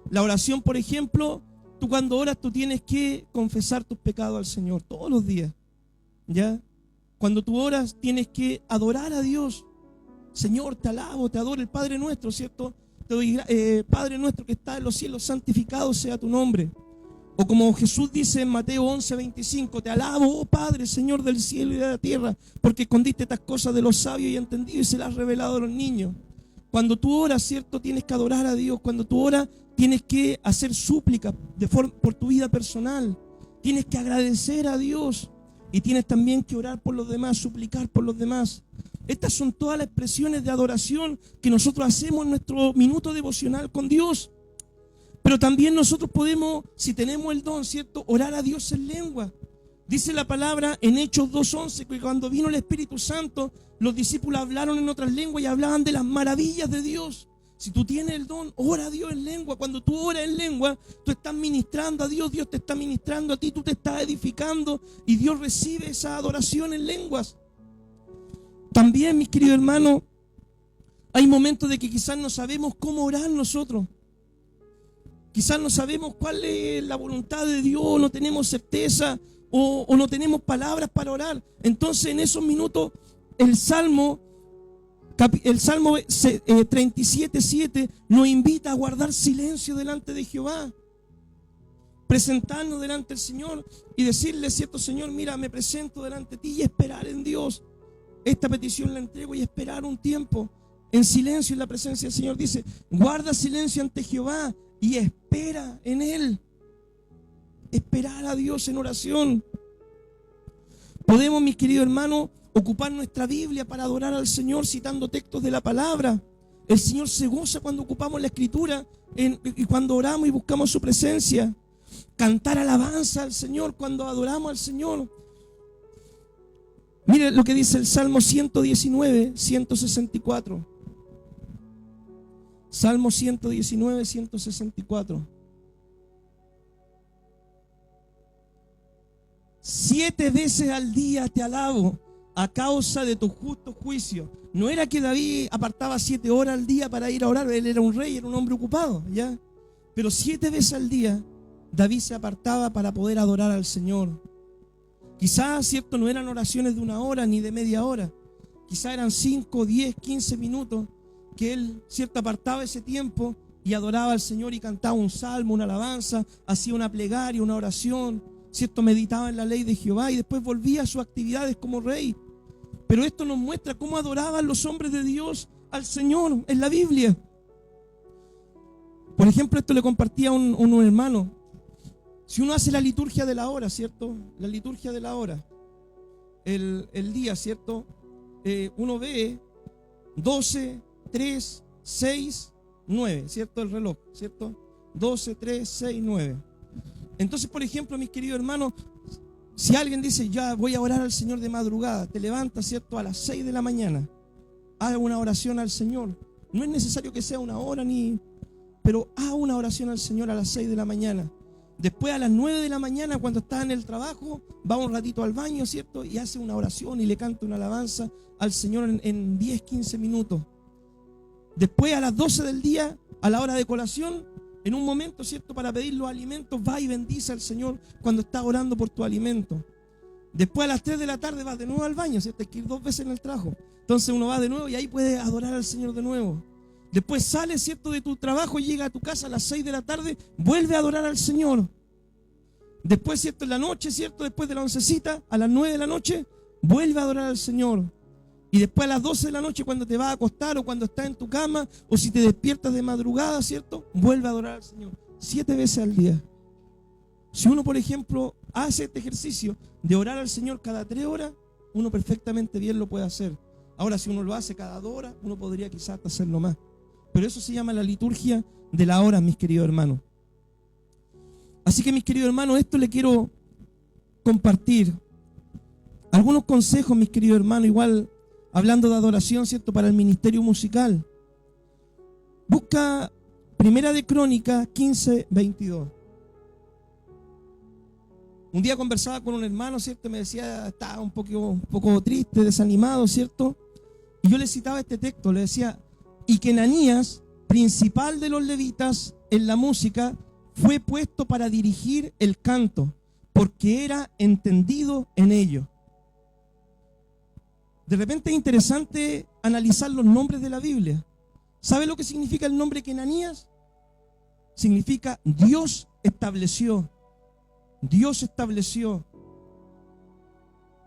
[SPEAKER 1] La oración, por ejemplo, tú cuando oras, tú tienes que confesar tus pecados al Señor todos los días, ¿ya? Cuando tú oras, tienes que adorar a Dios. Señor, te alabo, te adoro, el Padre nuestro, ¿cierto? Te doy, Padre nuestro que está en los cielos, santificado sea tu nombre. O como Jesús dice en Mateo 11:25, te alabo, oh Padre, Señor del cielo y de la tierra, porque escondiste estas cosas de los sabios y entendidos y se las has revelado a los niños. Cuando tú oras, ¿cierto? Tienes que adorar a Dios. Cuando tú oras, tienes que hacer súplica por tu vida personal. Tienes que agradecer a Dios. Y tienes también que orar por los demás, suplicar por los demás. Estas son todas las expresiones de adoración que nosotros hacemos en nuestro minuto devocional con Dios. Pero también nosotros podemos, si tenemos el don, ¿cierto?, orar a Dios en lengua. Dice la palabra en Hechos 2:11 que cuando vino el Espíritu Santo, los discípulos hablaron en otras lenguas y hablaban de las maravillas de Dios. Si tú tienes el don, ora a Dios en lengua. Cuando tú oras en lengua, tú estás ministrando a Dios, Dios te está ministrando a ti, tú te estás edificando y Dios recibe esa adoración en lenguas. También, mis queridos hermanos, hay momentos de que quizás no sabemos cómo orar nosotros. Quizás no sabemos cuál es la voluntad de Dios, no tenemos certeza o no tenemos palabras para orar. Entonces, en esos minutos, el Salmo El Salmo 37:7 nos invita a guardar silencio delante de Jehová, presentarnos delante del Señor y decirle, cierto Señor, mira, me presento delante de ti, y esperar en Dios. Esta petición la entrego y esperar un tiempo en silencio en la presencia del Señor. Dice, guarda silencio ante Jehová y espera en Él. Esperar a Dios en oración. Podemos, mis queridos hermanos, ocupar nuestra Biblia para adorar al Señor citando textos de la palabra. El Señor se goza cuando ocupamos la Escritura y cuando oramos y buscamos su presencia. Cantar alabanza al Señor cuando adoramos al Señor. Mire lo que dice el Salmo 119, 164. Salmo 119, 164. 7 veces al día te alabo a causa de tu justo juicio. No era que David apartaba 7 horas al día para ir a orar. Él era un rey, era un hombre ocupado, ¿ya? Pero 7 veces al día David se apartaba para poder adorar al Señor. Quizás, cierto, no eran oraciones de 1 hora ni de media hora. Quizás eran 5, 10, 15 minutos que él, cierto, apartaba ese tiempo y adoraba al Señor y cantaba un salmo, una alabanza, hacía una plegaria, una oración, cierto, meditaba en la ley de Jehová y después volvía a sus actividades como rey. Pero esto nos muestra cómo adoraban los hombres de Dios al Señor en la Biblia. Por ejemplo, esto le compartía a un hermano. Si uno hace la liturgia de la hora, ¿cierto? La liturgia de la hora, el día, ¿cierto? Uno ve 12, 3, 6, 9, ¿cierto? El reloj, ¿cierto? 12, 3, 6, 9. Entonces, por ejemplo, mis queridos hermanos, si alguien dice, ya voy a orar al Señor de madrugada, te levantas, ¿cierto? A las 6 de la mañana, haga una oración al Señor. No es necesario que sea 1 hora pero haga una oración al Señor a las 6 de la mañana. Después a las 9 de la mañana, cuando está en el trabajo, va un ratito al baño, ¿cierto? Y hace una oración y le canta una alabanza al Señor en 10, 15 minutos. Después a las 12 del día, a la hora de colación, en un momento, ¿cierto? Para pedir los alimentos, va y bendice al Señor cuando está orando por tu alimento. Después a las 3 de la tarde vas de nuevo al baño, ¿cierto? Hay que ir 2 veces en el trabajo. Entonces uno va de nuevo y ahí puede adorar al Señor de nuevo. Después sales, ¿cierto?, de tu trabajo y llega a tu casa a las 6 de la tarde, vuelve a adorar al Señor. Después, ¿cierto?, en la noche, ¿cierto?, después de la oncecita, a las 9 de la noche, vuelve a adorar al Señor. Y después a las 12 de la noche, cuando te vas a acostar o cuando estás en tu cama, o si te despiertas de madrugada, ¿cierto?, vuelve a adorar al Señor. 7 veces al día. Si uno, por ejemplo, hace este ejercicio de orar al Señor cada 3 horas, uno perfectamente bien lo puede hacer. Ahora, si uno lo hace cada 2 horas, uno podría quizás hacerlo más. Pero eso se llama la liturgia de la hora, mis queridos hermanos. Así que, mis queridos hermanos, esto le quiero compartir. Algunos consejos, mis queridos hermanos, igual hablando de adoración, ¿cierto?, para el ministerio musical. Busca Primera de Crónicas 15:22. Un día conversaba con un hermano, ¿cierto? Me decía, estaba un poco triste, desanimado, ¿cierto? Y yo le citaba este texto, le decía, y que Ananías, principal de los levitas en la música, fue puesto para dirigir el canto, porque era entendido en ello. De repente es interesante analizar los nombres de la Biblia. ¿Sabe lo que significa el nombre Kenanías? Significa Dios estableció. Dios estableció.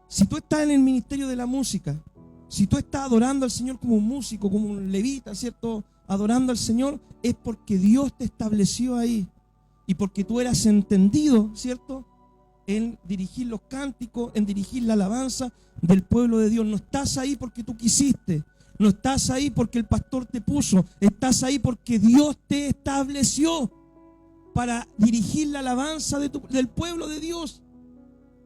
[SPEAKER 1] Si tú estás en el ministerio de la música, si tú estás adorando al Señor como un músico, como un levita, ¿cierto?, adorando al Señor, es porque Dios te estableció ahí. Y porque tú eras entendido, ¿cierto?, en dirigir los cánticos, en dirigir la alabanza del pueblo de Dios. No estás ahí porque tú quisiste. No estás ahí porque el pastor te puso. Estás ahí porque Dios te estableció para dirigir la alabanza del pueblo de Dios.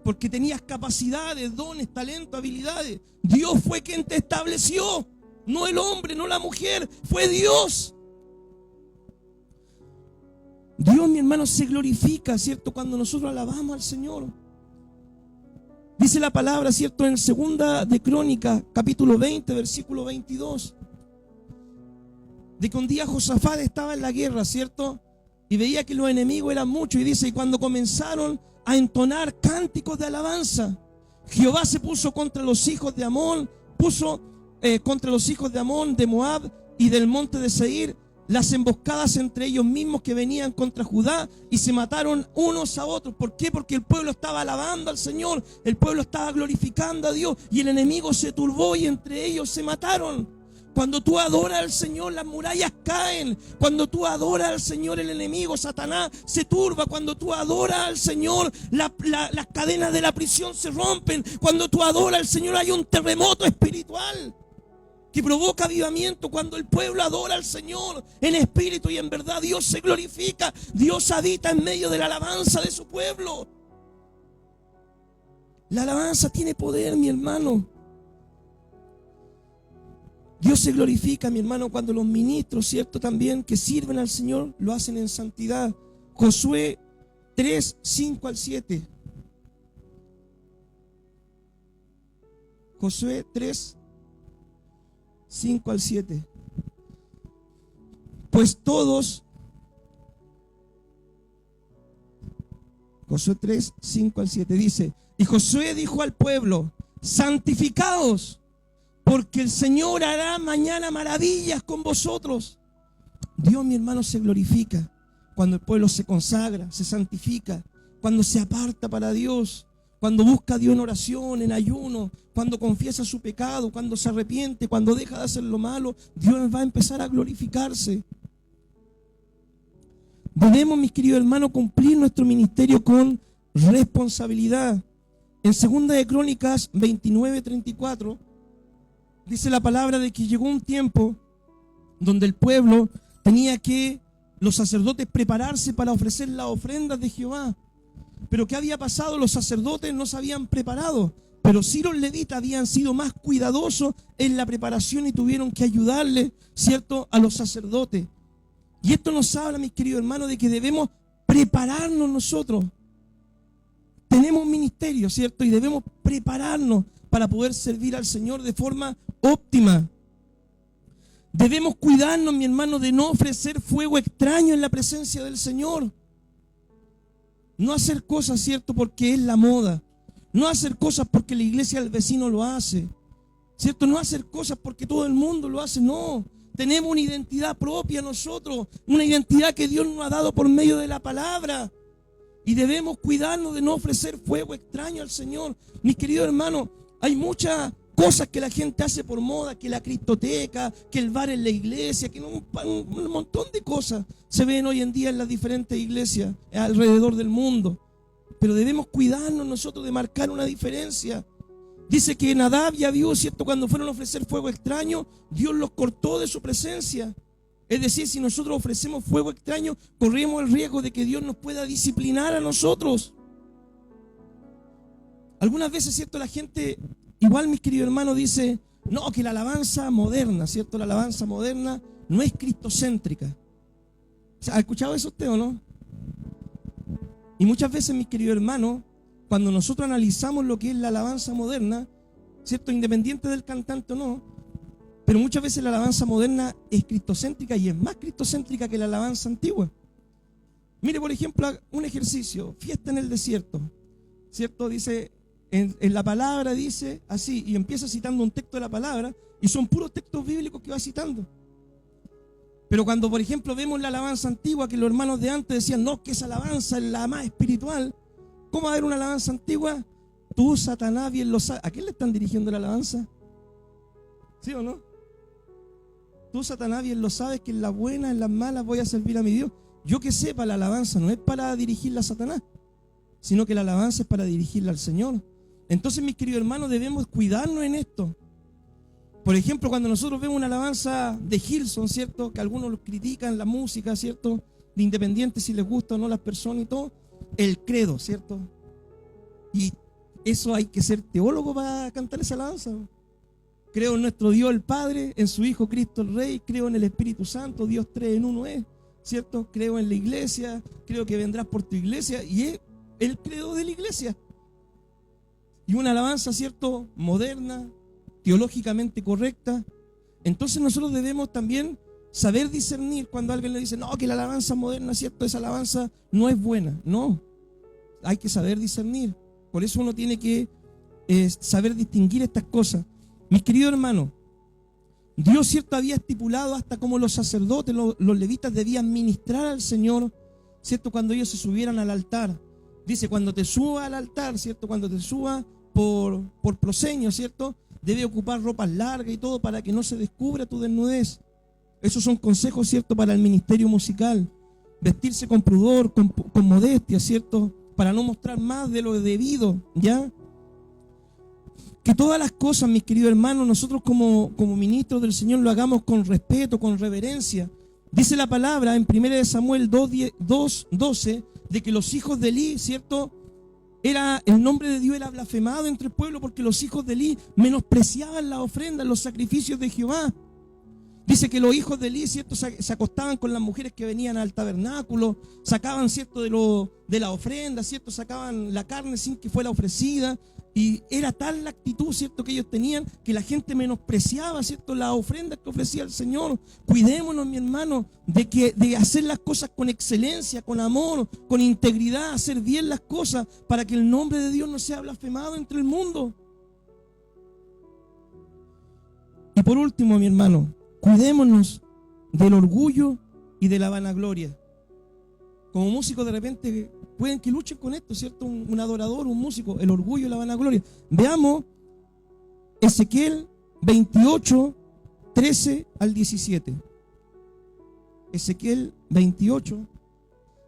[SPEAKER 1] Porque tenías capacidades, dones, talentos, habilidades. Dios fue quien te estableció. No el hombre, no la mujer. Fue Dios. Dios, mi hermano, se glorifica, ¿cierto?, cuando nosotros alabamos al Señor. Dice la palabra, ¿cierto?, en Segunda de Crónicas, capítulo 20, versículo 22. De que un día Josafat estaba en la guerra, ¿cierto?, y veía que los enemigos eran muchos. Y dice, y cuando comenzaron a entonar cánticos de alabanza, Jehová se puso contra los hijos de Amón, puso contra los hijos de Amón, de Moab y del monte de Seir, las emboscadas entre ellos mismos que venían contra Judá, y se mataron unos a otros. ¿Por qué? Porque el pueblo estaba alabando al Señor, el pueblo estaba glorificando a Dios, y el enemigo se turbó y entre ellos se mataron. Cuando tú adoras al Señor, las murallas caen. Cuando tú adoras al Señor, el enemigo, Satanás, se turba. Cuando tú adoras al Señor, las cadenas de la prisión se rompen. Cuando tú adoras al Señor, hay un terremoto espiritual que provoca avivamiento. Cuando el pueblo adora al Señor en espíritu y en verdad, Dios se glorifica. Dios habita en medio de la alabanza de su pueblo. La alabanza tiene poder, mi hermano. Dios se glorifica, mi hermano, cuando los ministros, ¿cierto? También que sirven al Señor, lo hacen en santidad. Josué 3, 5 al 7. Josué 3, 5 al 7. Pues todos, Josué 3, 5 al 7 dice: y Josué dijo al pueblo: santificaos, porque el Señor hará mañana maravillas con vosotros. Dios, mi hermano, se glorifica cuando el pueblo se consagra, se santifica, cuando se aparta para Dios, cuando busca a Dios en oración, en ayuno, cuando confiesa su pecado, cuando se arrepiente, cuando deja de hacer lo malo. Dios va a empezar a glorificarse. Debemos, mis queridos hermanos, cumplir nuestro ministerio con responsabilidad. En 2 de Crónicas 29, 34 dice la palabra de que llegó un tiempo donde el pueblo tenía que, los sacerdotes, prepararse para ofrecer las ofrendas de Jehová. Pero ¿qué había pasado? Los sacerdotes no se habían preparado, pero sí los levitas habían sido más cuidadosos en la preparación y tuvieron que ayudarle, ¿cierto?, a los sacerdotes. Y esto nos habla, mis queridos hermanos, de que debemos prepararnos nosotros. Tenemos un ministerio, ¿cierto? Y debemos prepararnos para poder servir al Señor de forma óptima. Debemos cuidarnos, mi hermano, de no ofrecer fuego extraño en la presencia del Señor. No hacer cosas, ¿cierto?, porque es la moda. No hacer cosas porque la iglesia del vecino lo hace, ¿cierto? No hacer cosas porque todo el mundo lo hace, no. Tenemos una identidad propia nosotros, una identidad que Dios nos ha dado por medio de la palabra. Y debemos cuidarnos de no ofrecer fuego extraño al Señor. Mis queridos hermanos, hay muchas cosas que la gente hace por moda, que la cristoteca, que el bar en la iglesia, que un montón de cosas se ven hoy en día en las diferentes iglesias alrededor del mundo. Pero debemos cuidarnos nosotros de marcar una diferencia. Dice que Nadab y Abiú, ¿cierto?, cuando fueron a ofrecer fuego extraño, Dios los cortó de su presencia. Es decir, si nosotros ofrecemos fuego extraño, corremos el riesgo de que Dios nos pueda disciplinar a nosotros. Algunas veces, ¿cierto?, la gente, igual, mis queridos hermanos, dice: no, que la alabanza moderna, ¿cierto?, la alabanza moderna no es cristocéntrica. ¿Ha escuchado eso usted o no? Y muchas veces, mis queridos hermanos, cuando nosotros analizamos lo que es la alabanza moderna, ¿cierto?, independiente del cantante o no, pero muchas veces la alabanza moderna es cristocéntrica y es más cristocéntrica que la alabanza antigua. Mire, por ejemplo, un ejercicio: fiesta en el desierto, ¿cierto? Dice, en la palabra dice así, y empieza citando un texto de la palabra, y son puros textos bíblicos que va citando. Pero cuando, por ejemplo, vemos la alabanza antigua, que los hermanos de antes decían: no, que esa alabanza es la más espiritual. ¿Cómo va a haber una alabanza antigua? Tú, Satanás, bien lo sabes. ¿A quién le están dirigiendo la alabanza? ¿Sí o no? Tú, Satanás, bien lo sabes, que en las buenas, en las malas voy a servir a mi Dios. Yo que sepa, la alabanza no es para dirigirla a Satanás, sino que la alabanza es para dirigirla al Señor. Entonces, mis queridos hermanos, debemos cuidarnos en esto. Por ejemplo, cuando nosotros vemos una alabanza de Hillsong, ¿cierto?, que algunos lo critican, la música, ¿cierto?, de independiente si les gusta o no las personas y todo, el credo, ¿cierto? Y eso hay que ser teólogo para cantar esa alabanza. Creo en nuestro Dios el Padre, en su Hijo Cristo el Rey, creo en el Espíritu Santo, Dios tres en uno es, ¿cierto? Creo en la iglesia, creo que vendrás por tu iglesia, y es el credo de la iglesia. Y una alabanza, ¿cierto?, moderna, teológicamente correcta. Entonces nosotros debemos también saber discernir cuando alguien le dice: no, que la alabanza moderna, ¿cierto?, esa alabanza no es buena. No, hay que saber discernir. Por eso uno tiene que saber distinguir estas cosas. Mis queridos hermanos, Dios, ¿cierto?, había estipulado hasta cómo los sacerdotes, los levitas debían ministrar al Señor, ¿cierto?, cuando ellos se subieran al altar. Dice, cuando te suba al altar, ¿cierto?, cuando te suba por proscenio, ¿cierto?, debe ocupar ropas largas y todo para que no se descubra tu desnudez. Esos son consejos, ¿cierto?, para el ministerio musical. Vestirse con pudor, con modestia, ¿cierto?, para no mostrar más de lo debido, ¿ya? Que todas las cosas, mis queridos hermanos, nosotros como ministros del Señor lo hagamos con respeto, con reverencia. Dice la palabra en 1 Samuel 2:12 de que los hijos de Elí, ¿cierto?, el nombre de Dios era blasfemado entre el pueblo porque los hijos de Elí menospreciaban las ofrendas, los sacrificios de Jehová. Dice que los hijos de Elí, ¿cierto?, se acostaban con las mujeres que venían al tabernáculo, sacaban, ¿cierto?, de la ofrenda, ¿cierto?, sacaban la carne sin que fuera ofrecida. Y era tal la actitud, ¿cierto?, que ellos tenían, que la gente menospreciaba, ¿cierto?, las ofrendas que ofrecía el Señor. Cuidémonos, mi hermano, de hacer las cosas con excelencia, con amor, con integridad, hacer bien las cosas para que el nombre de Dios no sea blasfemado entre el mundo. Y por último, mi hermano, cuidémonos del orgullo y de la vanagloria. Como músicos de repente pueden que luchen con esto, ¿cierto? Un adorador, un músico, el orgullo y la vanagloria. Veamos Ezequiel 28, 13 al 17. Ezequiel 28.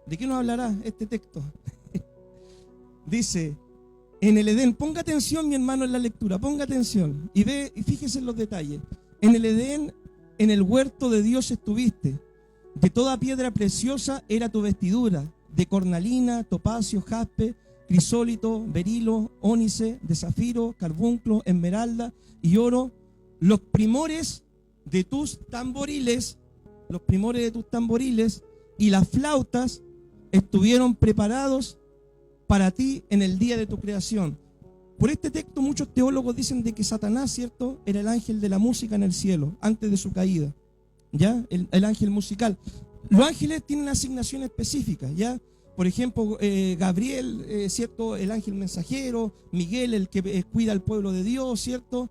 [SPEAKER 1] ¿De qué nos hablará este texto? Dice, en el Edén, ponga atención, mi hermano, en la lectura, ponga atención y fíjese en los detalles. En el Edén, en el huerto de Dios estuviste. De toda piedra preciosa era tu vestidura, de cornalina, topacio, jaspe, crisólito, berilo, ónice, de zafiro, carbunclo, esmeralda y oro. Los primores de tus tamboriles y las flautas estuvieron preparados para ti en el día de tu creación. Por este texto muchos teólogos dicen de que Satanás, ¿cierto?, era el ángel de la música en el cielo, antes de su caída. ¿Ya? El ángel musical. Los ángeles tienen asignaciones específicas, ¿ya? Por ejemplo, Gabriel, ¿cierto?, el ángel mensajero, Miguel, el que cuida al pueblo de Dios, ¿cierto?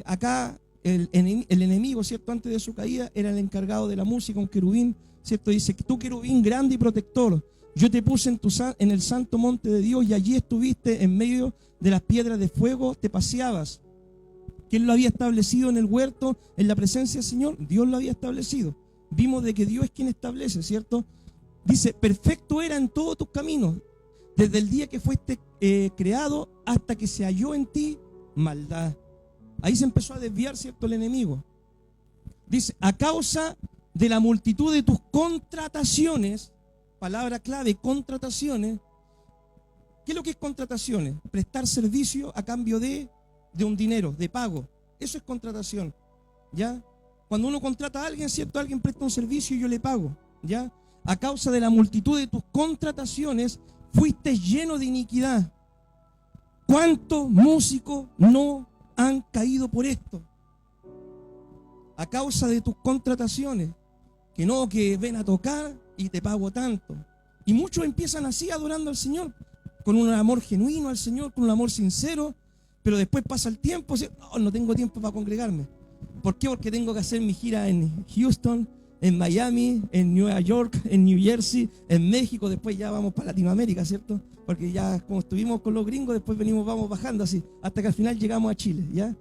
[SPEAKER 1] Acá el enemigo, ¿cierto?, antes de su caída era el encargado de la música, un querubín, ¿cierto? Dice que tú, querubín grande y protector, yo te puse en el santo monte de Dios y allí estuviste en medio de las piedras de fuego, te paseabas. ¿Quién lo había establecido en el huerto, en la presencia del Señor? Dios lo había establecido. Vimos de que Dios es quien establece, ¿cierto? Dice, perfecto era en todos tus caminos, desde el día que fuiste creado hasta que se halló en ti maldad. Ahí se empezó a desviar, ¿cierto?, el enemigo. Dice, a causa de la multitud de tus contrataciones, palabra clave, contrataciones. ¿Qué es lo que es contrataciones? Prestar servicio a cambio de un dinero, de pago. Eso es contratación, ¿ya? Cuando uno contrata a alguien, ¿cierto? Alguien presta un servicio y yo le pago, ¿ya? A causa de la multitud de tus contrataciones, fuiste lleno de iniquidad. ¿Cuántos músicos no han caído por esto? A causa de tus contrataciones, que ven a tocar y te pago tanto. Y muchos empiezan así adorando al Señor, con un amor genuino al Señor, con un amor sincero. Pero después pasa el tiempo, no tengo tiempo para congregarme. ¿Por qué? Porque tengo que hacer mi gira en Houston, en Miami, en Nueva York, en New Jersey, en México. Después ya vamos para Latinoamérica, ¿cierto? Porque ya como estuvimos con los gringos, después vamos bajando así, hasta que al final llegamos a Chile, ¿ya?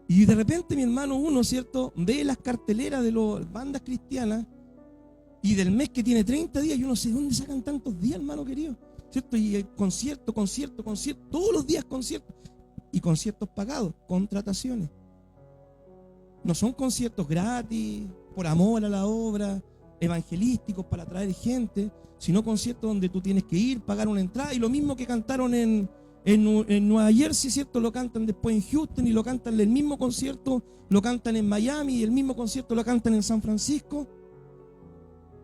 [SPEAKER 1] Y de repente, mi hermano, uno, ¿cierto?, ve las carteleras de las bandas cristianas y del mes que tiene 30 días, y uno sé, ¿dónde sacan tantos días, hermano querido? ¿Cierto? Y concierto, todos los días conciertos. Y conciertos pagados, contrataciones. No son conciertos gratis, por amor a la obra, evangelísticos para atraer gente, sino conciertos donde tú tienes que ir, pagar una entrada. Y lo mismo que cantaron en Nueva Jersey, ¿cierto? Lo cantan después en Houston y lo cantan el mismo concierto, lo cantan en Miami y el mismo concierto lo cantan en San Francisco.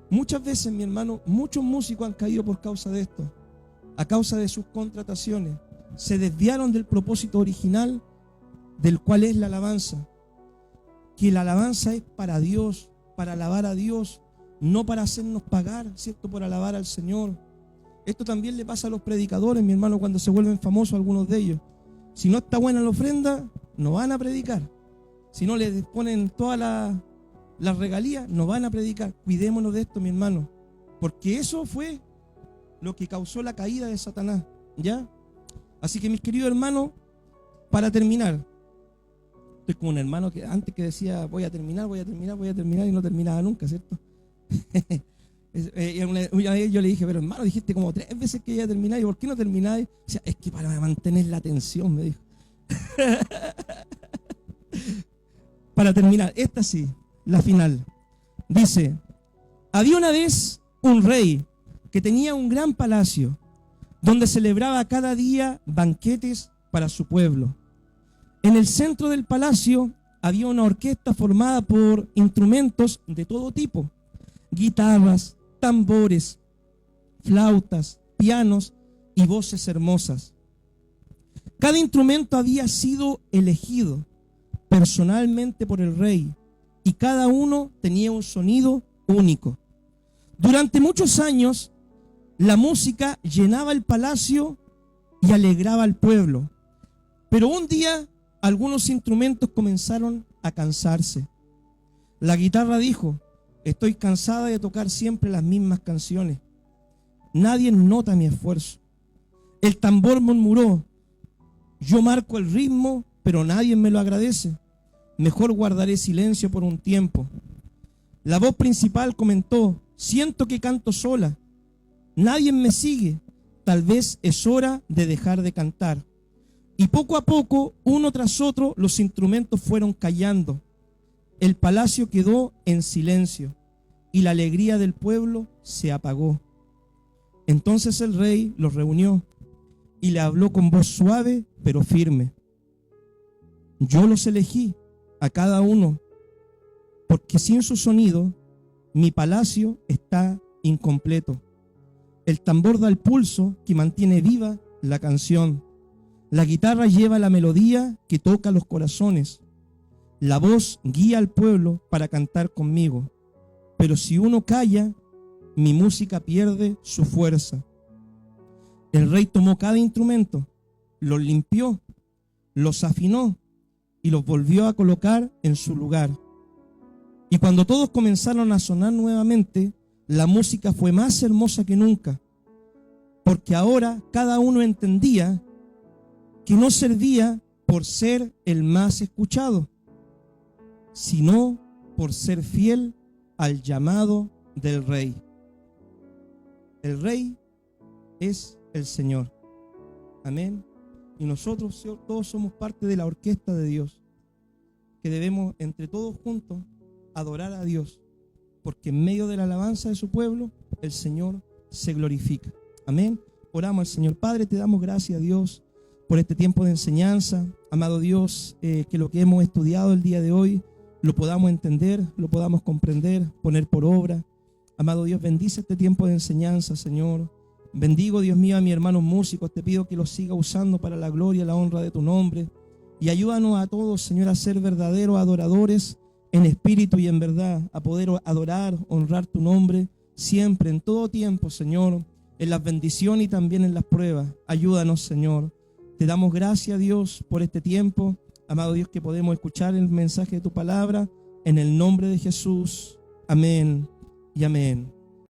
[SPEAKER 1] Muchas veces, mi hermano, muchos músicos han caído por causa de esto, a causa de sus contrataciones. Se desviaron del propósito original, del cual es la alabanza. Que la alabanza es para Dios, para alabar a Dios, no para hacernos pagar, ¿cierto?, por alabar al Señor. Esto también le pasa a los predicadores, mi hermano, cuando se vuelven famosos algunos de ellos. Si no está buena la ofrenda, no van a predicar. Si no les ponen todas las regalías, no van a predicar. Cuidémonos de esto, mi hermano, porque eso fue lo que causó la caída de Satanás, ¿ya? Así que, mis queridos hermanos, para terminar, estoy como un hermano que antes que decía voy a terminar y no terminaba nunca, ¿cierto? Una vez yo le dije, pero hermano, dijiste como 3 veces que iba a terminar, ¿y por qué no termináis? O sea, es que para mantener la atención, me dijo. Para terminar, esta sí, la final. Dice, había una vez un rey que tenía un gran palacio donde celebraba cada día banquetes para su pueblo. En el centro del palacio había una orquesta formada por instrumentos de todo tipo: guitarras, tambores, flautas, pianos y voces hermosas. Cada instrumento había sido elegido personalmente por el rey y cada uno tenía un sonido único. Durante muchos años, la música llenaba el palacio y alegraba al pueblo. Pero un día, algunos instrumentos comenzaron a cansarse. La guitarra dijo: estoy cansada de tocar siempre las mismas canciones. Nadie nota mi esfuerzo. El tambor murmuró: yo marco el ritmo, pero nadie me lo agradece. Mejor guardaré silencio por un tiempo. La voz principal comentó: siento que canto sola. Nadie me sigue. Tal vez es hora de dejar de cantar. Y poco a poco, uno tras otro, los instrumentos fueron callando. El palacio quedó en silencio y la alegría del pueblo se apagó. Entonces el rey los reunió y le habló con voz suave pero firme. Yo los elegí a cada uno, porque sin su sonido mi palacio está incompleto. El tambor da el pulso que mantiene viva la canción. La guitarra lleva la melodía que toca los corazones. La voz guía al pueblo para cantar conmigo. Pero si uno calla, mi música pierde su fuerza. El rey tomó cada instrumento, los limpió, los afinó y los volvió a colocar en su lugar. Y cuando todos comenzaron a sonar nuevamente, la música fue más hermosa que nunca, porque ahora cada uno entendía que no servía por ser el más escuchado, sino por ser fiel al llamado del rey. El rey es el Señor. Amén. Y nosotros todos somos parte de la orquesta de Dios, que debemos entre todos juntos adorar a Dios, porque en medio de la alabanza de su pueblo, el Señor se glorifica. Amén. Oramos al Señor. Padre, te damos gracias, Dios, por este tiempo de enseñanza. Amado Dios, que lo que hemos estudiado el día de hoy lo podamos entender, lo podamos comprender, poner por obra. Amado Dios, bendice este tiempo de enseñanza, Señor. Bendigo, Dios mío, a mis hermanos músicos. Te pido que los siga usando para la gloria y la honra de tu nombre. Y ayúdanos a todos, Señor, a ser verdaderos adoradores en espíritu y en verdad, a poder adorar, honrar tu nombre siempre, en todo tiempo, Señor, en las bendiciones y también en las pruebas. Ayúdanos, Señor. Te damos gracias, Dios, por este tiempo. Amado Dios, que podemos escuchar el mensaje de tu palabra. En el nombre de Jesús. Amén y amén.